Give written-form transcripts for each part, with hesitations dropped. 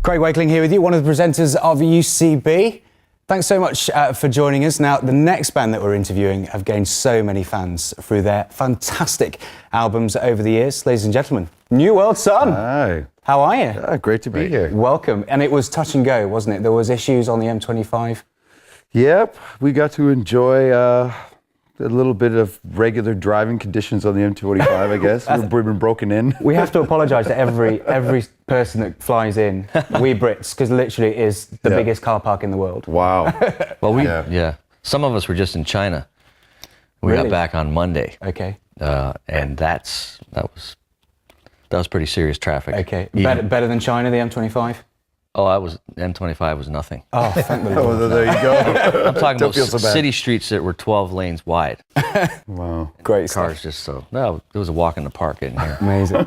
Craig Wakeling here with you, one of the presenters of UCB. Thanks so much for joining us. Now, the next band that we're interviewing have gained so many fans through their fantastic albums over the years. Ladies and gentlemen, Newworldson. Hi. How are you? Great to be here. Welcome. And it was touch and go, wasn't it? There was issues on the M25. Yep, we got to enjoy a little bit of regular driving conditions on the M25, I guess. We've been broken in. We have to apologise to every person that flies in, we Brits, because literally it is the biggest car park in the world. Wow. Well, some of us were just in China. We got back on Monday. Okay. And that was pretty serious traffic. Okay. Better than China, the M25? Oh, M25 was nothing. Oh, thank the Lord. Oh, there you go. I'm talking about city streets that were 12 lanes wide. Wow. Great Cars stuff. just so, no, it was a walk in the park in here. Amazing.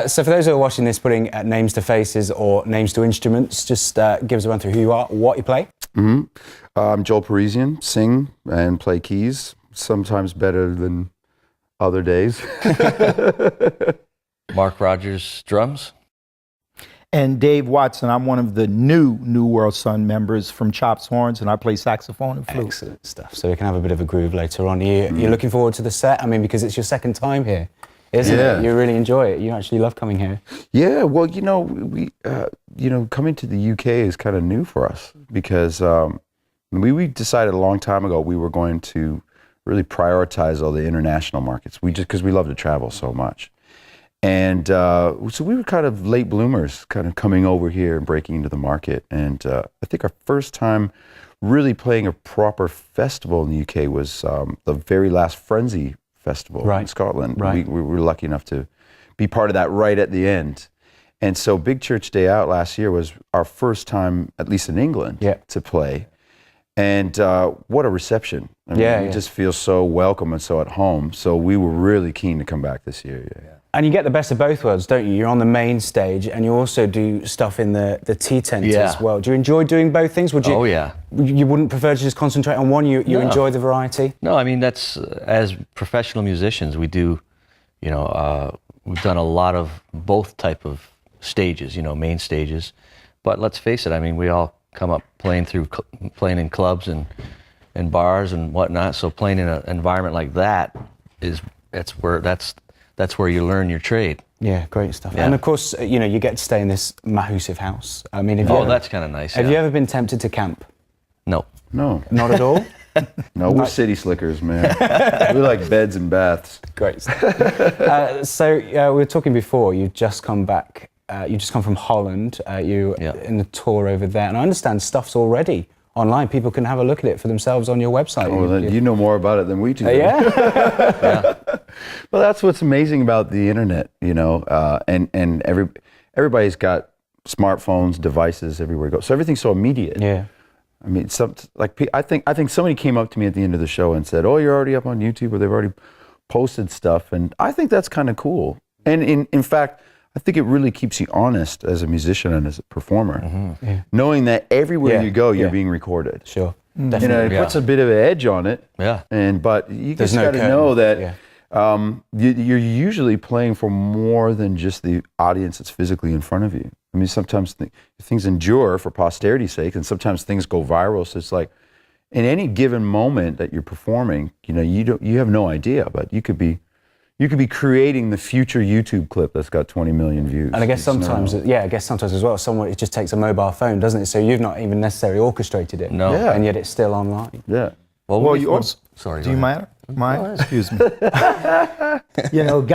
So for those who are watching this, putting names to faces or names to instruments, just give us a run through who you are, what you play. I'm Joel Parisian, sing and play keys, sometimes better than other days. Mark Rogers, drums. And Dave Watson, I'm one of the new Newworldson members from Chops Horns, and I play saxophone and flute. Excellent stuff. So we can have a bit of a groove later on. You're looking forward to the set? I mean, because it's your second time here, isn't it? You really enjoy it. You actually love coming here. Yeah, well, we coming to the UK is kind of new for us because we decided a long time ago we were going to really prioritize all the international markets. Because we love to travel so much. And so we were kind of late bloomers, kind of coming over here and breaking into the market. And I think our first time really playing a proper festival in the UK was the very last Frenzy Festival in Scotland. Right. We were lucky enough to be part of that right at the end. And so Big Church Day Out last year was our first time, at least in England, to play. And what a reception. I mean, we just feel so welcome and so at home. So we were really keen to come back this year. And you get the best of both worlds, don't you? You're on the main stage and you also do stuff in the tea tent as well. Do you enjoy doing both things? Would you, Oh, yeah. You wouldn't prefer to just concentrate on one? You enjoy the variety? No, I mean, that's, as professional musicians, we do, we've done a lot of both type of stages, main stages. But let's face it, I mean, we all come up playing in clubs and bars and whatnot. So playing in an environment like that that's where you learn your trade. Yeah, great stuff. Yeah. And of course, you get to stay in this massive house. I mean, that's kind of nice. Have you ever been tempted to camp? No. No. Not at all? No, we're city slickers, man. We like beds and baths. Great stuff. So we were talking before, you just come back, you just come from Holland, you're in the tour over there, and I understand stuff's already online. People can have a look at it for themselves on your website. Oh, you know more about it than we do. Yeah. Well, that's what's amazing about the internet, and everybody's got smartphones, devices everywhere you go. So everything's so immediate. Yeah. I mean, I think somebody came up to me at the end of the show and said, "Oh, you're already up on YouTube," or they've already posted stuff, and I think that's kind of cool. And in fact, I think it really keeps you honest as a musician and as a performer, knowing that everywhere you go, you're being recorded. Sure, definitely. It puts a bit of an edge on it. Yeah. But you just got to know that you're usually playing for more than just the audience that's physically in front of you. I mean, sometimes things endure for posterity's sake, and sometimes things go viral. So it's like, in any given moment that you're performing, you have no idea, but you could be creating the future YouTube clip that's got 20 million views. And I guess sometimes as well, it just takes a mobile phone, doesn't it? So you've not even necessarily orchestrated it. No. Yeah. And yet it's still online. Yeah. Well, you also, sorry. do you mind? Excuse me. Got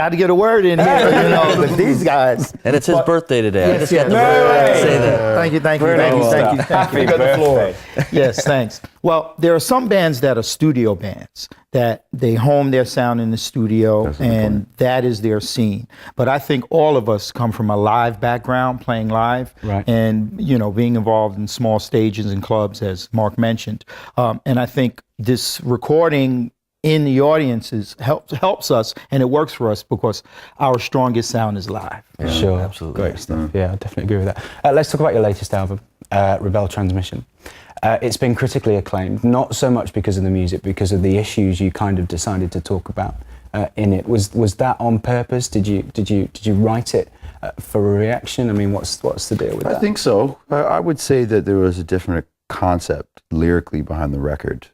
to get a word in here, with these guys. And it's his birthday today. I just got to say that. Thank you. Happy birthday. Yes, thanks. Well, there are some bands that are studio bands, that they home their sound in the studio, and that is their scene. But I think all of us come from a live background, playing live, and being involved in small stages and clubs, as Mark mentioned. And I think this recording in the audiences helps us, and it works for us because our strongest sound is live. Yeah, sure, absolutely. Great stuff. Yeah, I definitely agree with that. Let's talk about your latest album, Rebel Transmission. It's been critically acclaimed, not so much because of the music, because of the issues you kind of decided to talk about in it. Was that on purpose? Did you write it for a reaction? I mean, what's the deal with that? I think so. I would say that there was a different concept lyrically behind the record.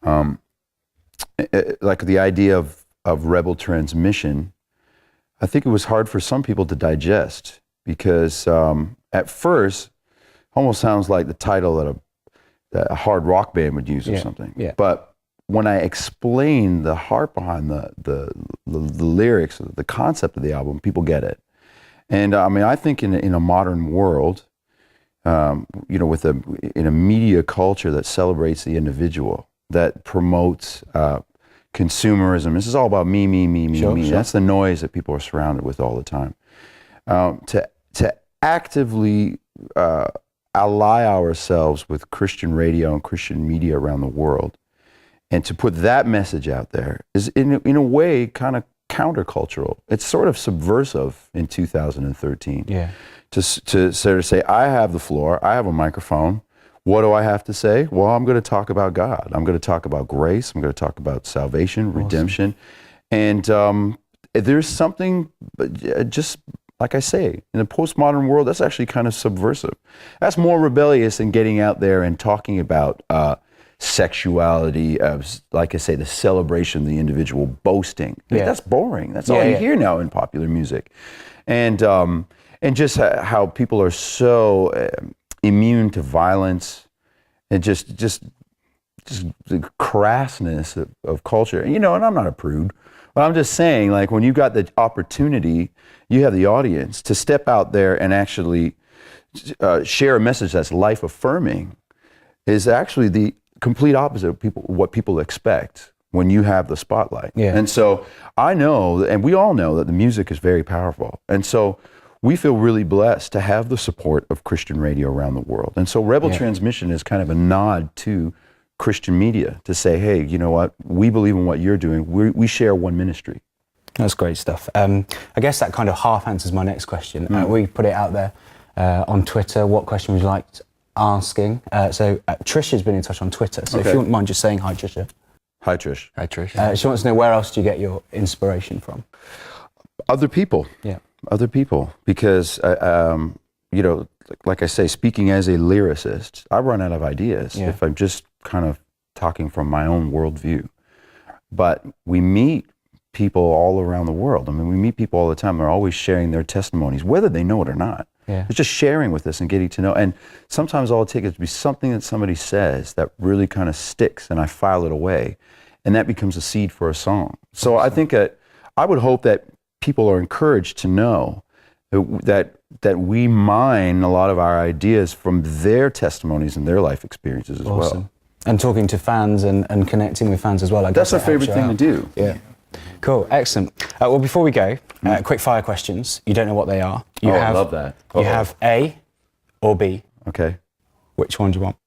Like the idea of rebel transmission, I think it was hard for some people to digest because at first, almost sounds like the title that a hard rock band would use or something. Yeah. But when I explain the heart behind the lyrics, the concept of the album, people get it. And I mean, I think in a modern world, you know, in a media culture that celebrates the individual, that promotes consumerism. This is all about me, me, me, me, me. That's the noise that people are surrounded with all the time. To actively ally ourselves with Christian radio and Christian media around the world, and to put that message out there is in a way kind of countercultural. It's sort of subversive in 2013. Yeah. To sort of say, I have the floor, I have a microphone. What do I have to say? Well, I'm going to talk about God. I'm going to talk about grace. I'm going to talk about salvation, redemption. And there's something, just like I say, in the postmodern world, that's actually kind of subversive. That's more rebellious than getting out there and talking about sexuality, like I say, the celebration of the individual, boasting. Yeah. That's boring. That's all you hear now in popular music. And just how people are so immune to violence and just the crassness of culture. You know, and I'm not a prude, but I'm just saying, like, when you got the opportunity, you have the audience to step out there and actually share a message that's life affirming, is actually the complete opposite of what people expect when you have the spotlight. Yeah. And so I know, and we all know, that the music is very powerful. And so we feel really blessed to have the support of Christian radio around the world. And so Rebel Transmission is kind of a nod to Christian media to say, hey, you know what? We believe in what you're doing. We share one ministry. That's great stuff. I guess that kind of half answers my next question. We put it out there on Twitter. What question would you like asking? So Trisha's been in touch on Twitter. So if you wouldn't mind just saying hi, Trisha. Hi, Trish. Hi, Trish. She wants to know, where else do you get your inspiration from? Other people. Yeah. Other people. Because, you know, like I say, speaking as a lyricist, I run out of ideas if I'm just kind of talking from my own worldview. But we meet people all around the world. I mean, we meet people all the time. They're always sharing their testimonies, whether they know it or not. Yeah. It's just sharing with us and getting to know. And sometimes all it takes is to be something that somebody says that really kind of sticks, and I file it away, and that becomes a seed for a song. So I think I would hope that people are encouraged to know that we mine a lot of our ideas from their testimonies and their life experiences as well. And talking to fans and connecting with fans as well. That's our favorite thing to do. Yeah. Cool, excellent. Well, before we go, quick fire questions. You don't know what they are. I love that. You have A or B. Okay. Which one do you want?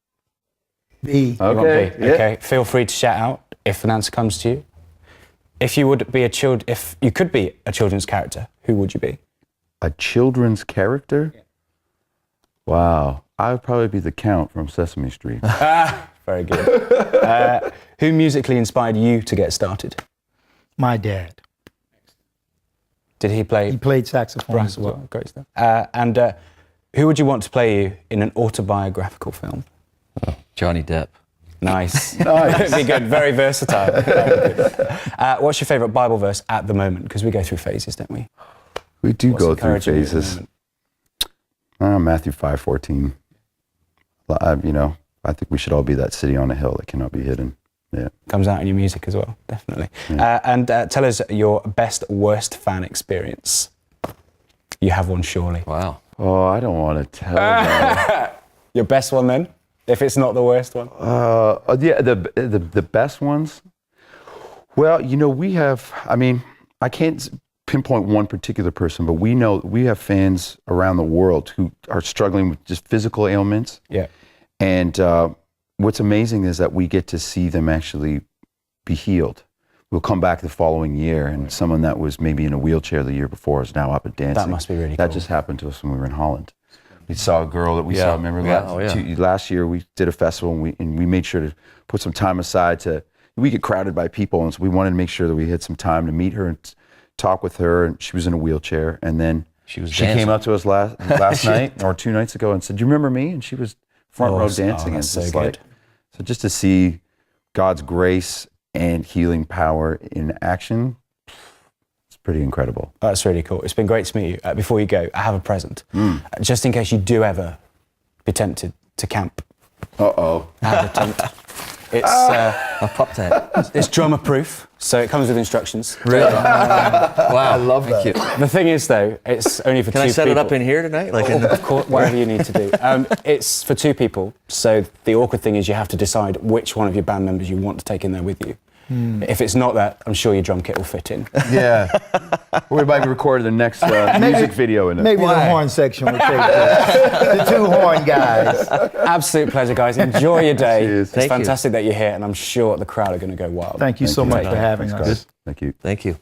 B. You want Okay. B. Okay. Feel free to shout out if an answer comes to you. If you could be a children's character, who would you be? A children's character? Yeah. Wow. I would probably be the Count from Sesame Street. Very good. Who musically inspired you to get started? My dad. Did he play? He played saxophone. Brass as well. Great stuff. And who would you want to play you in an autobiographical film? Johnny Depp. Nice. Nice. Be good. Very versatile. Very good. What's your favourite Bible verse at the moment? Because we go through phases, don't we? We do What's go through encouraging you at the phases. moment? Matthew 5:14. You know, I think we should all be that city on a hill that cannot be hidden. Yeah. Comes out in your music as well, definitely. Yeah. And tell us your best, worst fan experience. You have one, surely. Wow. Oh, I don't want to tell them. Your best one, then, if it's not the worst one. Yeah, the best ones. Well, you know, we have. I mean, I can't pinpoint one particular person, but we know we have fans around the world who are struggling with just physical ailments. Yeah. And what's amazing is that we get to see them actually be healed. We'll come back the following year, and someone that was maybe in a wheelchair the year before is now up and dancing. That must be really cool. That just happened to us when we were in Holland. We saw a girl that we saw, remember last year we did a festival, and we made sure to put some time aside we get crowded by people, and so we wanted to make sure that we had some time to meet her and talk with her, and she was in a wheelchair, and then She was She dancing. came up to us last night or 2 nights ago and said, "Do you remember me?" And she was front row dancing. that's so it's good. So just to see God's grace and healing power in action, it's pretty incredible. That's really cool. It's been great to meet you. Before you go, I have a present. Just in case you do ever be tempted to camp. Uh-oh. I have a tent. It's, A pop tent. it's drummer proof, so it comes with instructions. Really? Wow. I love that. You. The thing is, though, it's only for Can two I set people. it up in here tonight? Like in Of course, whatever you need to do. It's for two people, so the awkward thing is you have to decide which one of your band members you want to take in there with you. If it's not that, I'm sure your drum kit will fit in. Yeah. We might be recording the next music video in it. Maybe the horn section will take the 2 horn guys. Absolute pleasure, guys. Enjoy your day. Cheers. It's Thank you. fantastic that you're here, and I'm sure the crowd are going to go wild. You so much for having Thanks, us. guys. Thank you. Thank you.